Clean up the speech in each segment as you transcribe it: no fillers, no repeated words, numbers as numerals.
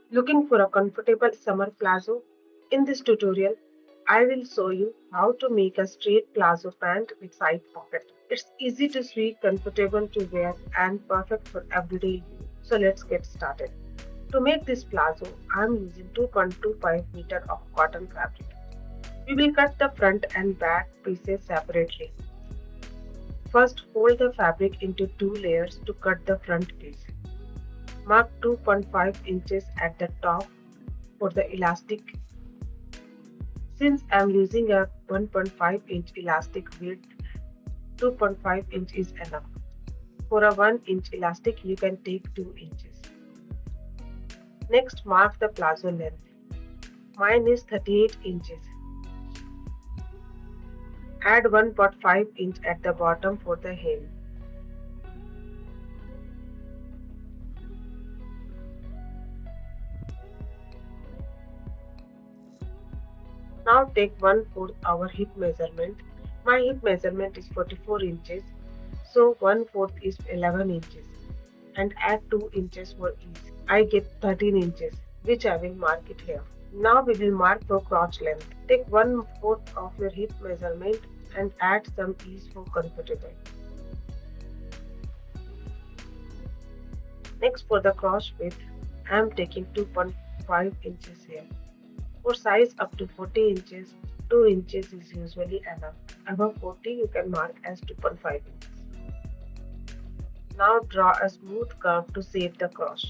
Looking for a comfortable summer palazzo? In this tutorial, I will show you how to make a straight palazzo pant with side pocket. It's easy to sew, comfortable to wear, and perfect for everyday use. So let's get started. To make this palazzo, I am using 2.25 meter of cotton fabric. We will cut the front and back pieces separately. First, fold the fabric into two layers to cut the front piece. Mark 2.5 inches at the top for the elastic. Since I am using a 1.5-inch elastic width, 2.5 inch is enough. For a 1-inch elastic, you can take 2 inches. Next, mark the palazzo length. Mine is 38 inches. Add 1.5 inch at the bottom for the hem. Now take 1/4 our hip measurement. My hip measurement is 44 inches, so 1/4 is 11 inches. And add 2 inches for ease. I get 13 inches, which I will mark it here. Now we will mark for crotch length. Take 1/4 of your hip measurement and add some ease for comfortable. Next for the crotch width, I am taking 2.5 inches here. For size up to 40 inches, 2 inches is usually enough. Above 40 you can mark as 2.5 inches. Now draw a smooth curve to save the crotch.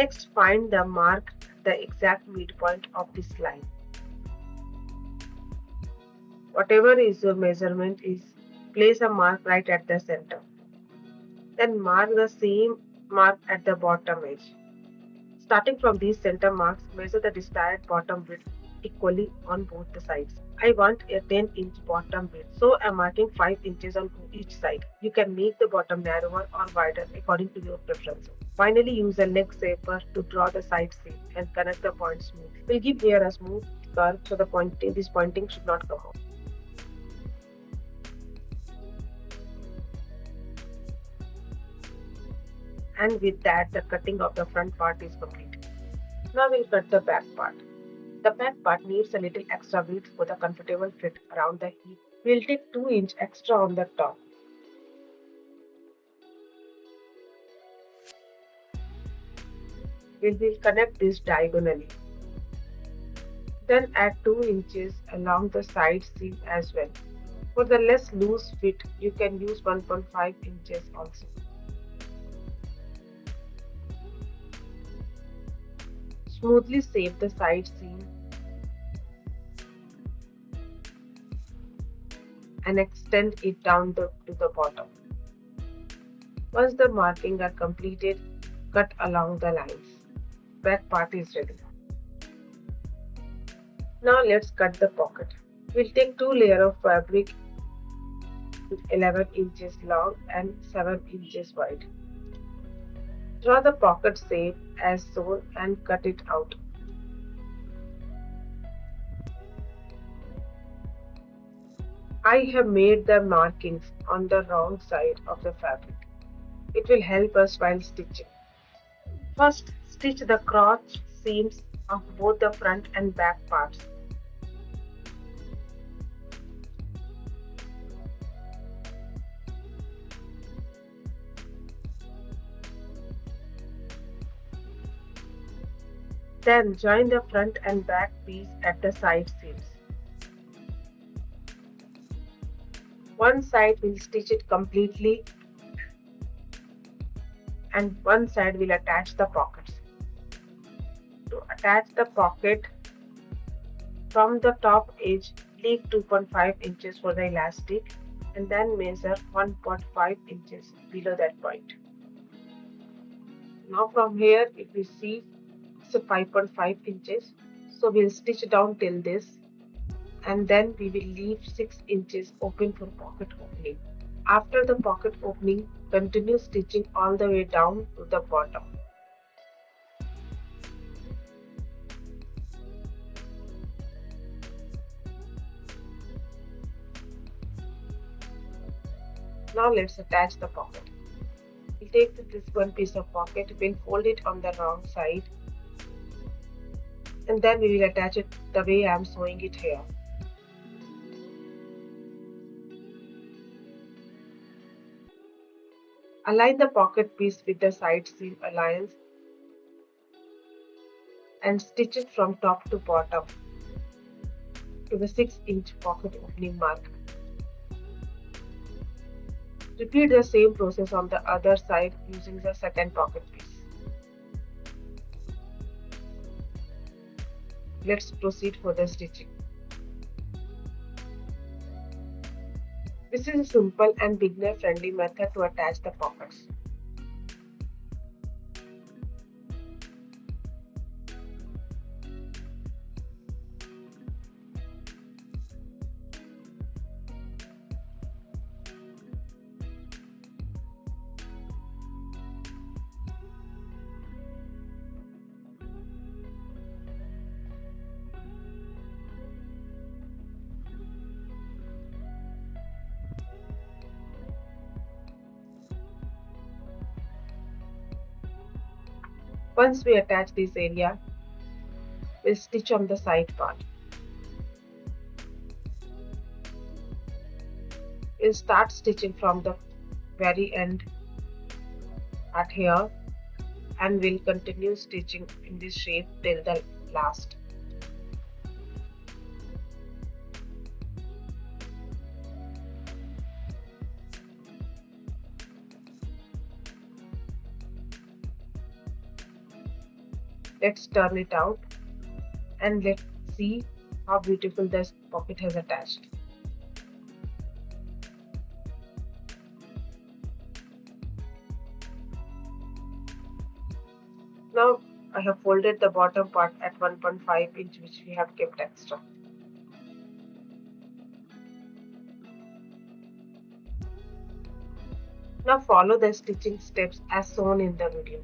Next find the mark the exact midpoint of this line. Whatever is your measurement is, place a mark right at the center. Then mark the same mark at the bottom edge. Starting from these center marks, measure the desired bottom width equally on both the sides. I want a 10-inch bottom width, so I am marking 5 inches on each side. You can make the bottom narrower or wider according to your preference. Finally, use a leg shaper to draw the side seam and connect the points smoothly. We'll give here a smooth curve so this pointing should not come out. And with that, the cutting of the front part is complete. Now we'll cut the back part. The back part needs a little extra width for the comfortable fit around the hip. We'll take 2 inch extra on the top. We will connect this diagonally. Then add 2 inches along the side seam as well. For the less loose fit, you can use 1.5 inches also. Smoothly shape the side seam and extend it down to the bottom. Once the markings are completed, cut along the lines. Back part is ready. Now let's cut the pocket. We'll take 2 layers of fabric 11 inches long and 7 inches wide. Draw the pocket shape as shown and cut it out. I have made the markings on the wrong side of the fabric. It will help us while stitching. First, stitch the crotch seams of both the front and back parts. Then join the front and back piece at the side seams. One side will stitch it completely and one side will attach the pockets. To attach the pocket from the top edge, leave 2.5 inches for the elastic and then measure 1.5 inches below that point. Now from here, if we see it's a 5.5 inches, so we'll stitch down till this and then we will leave 6 inches open for pocket opening. After the pocket opening, continue stitching all the way down to the bottom. Now let's attach the pocket. We we'll take this one piece of pocket, we'll fold it on the wrong side, and then we will attach it the way I am showing it here. Align the pocket piece with the side seam alliance and stitch it from top to bottom to the 6-inch pocket opening mark. Repeat the same process on the other side using the second pocket piece. Let's proceed for the stitching. This is a simple and beginner-friendly method to attach the pockets. Once we attach this area, we'll stitch on the side part. We'll start stitching from the very end at here, and we'll continue stitching in this shape till the last. Let's turn it out and let's see how beautiful this pocket has attached. Now I have folded the bottom part at 1.5 inch, which we have kept extra. Now follow the stitching steps as shown in the video.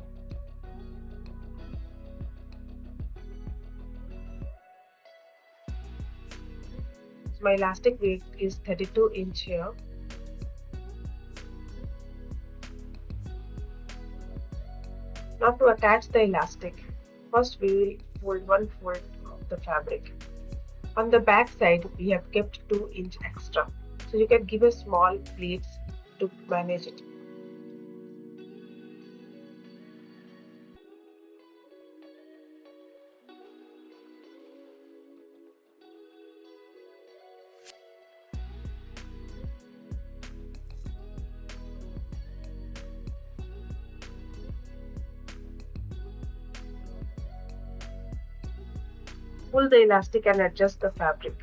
My elastic width is 32 inch here. Now to attach the elastic, first we will fold one fold of the fabric. On the back side we have kept 2 inch extra, so you can give a small pleats to manage it. Pull the elastic and adjust the fabric.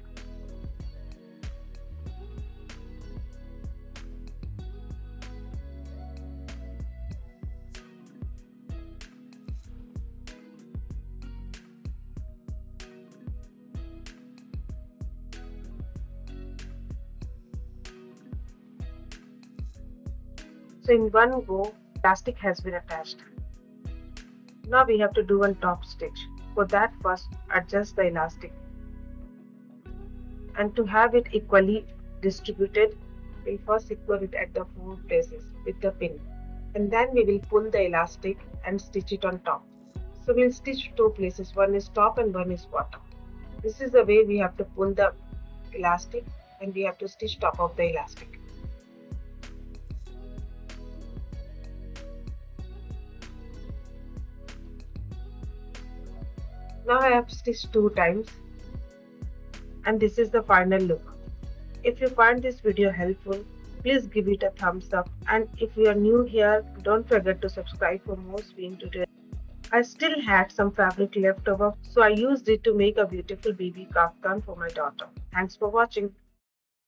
So in one go, elastic has been attached. Now we have to do one top stitch. For that, first adjust the elastic, and to have it equally distributed, we'll first secure it at the 4 places with the pin, and then we will pull the elastic and stitch it on top. So we'll stitch 2 places, one is top and one is bottom. This is the way we have to pull the elastic, and we have to stitch top of the elastic. Now I have stitched 2 times, and this is the final look. If you find this video helpful, please give it a thumbs up, and if you are new here, don't forget to subscribe for more sewing tutorials. I still had some fabric left over, so I used it to make a beautiful baby kaftan for my daughter. Thanks for watching.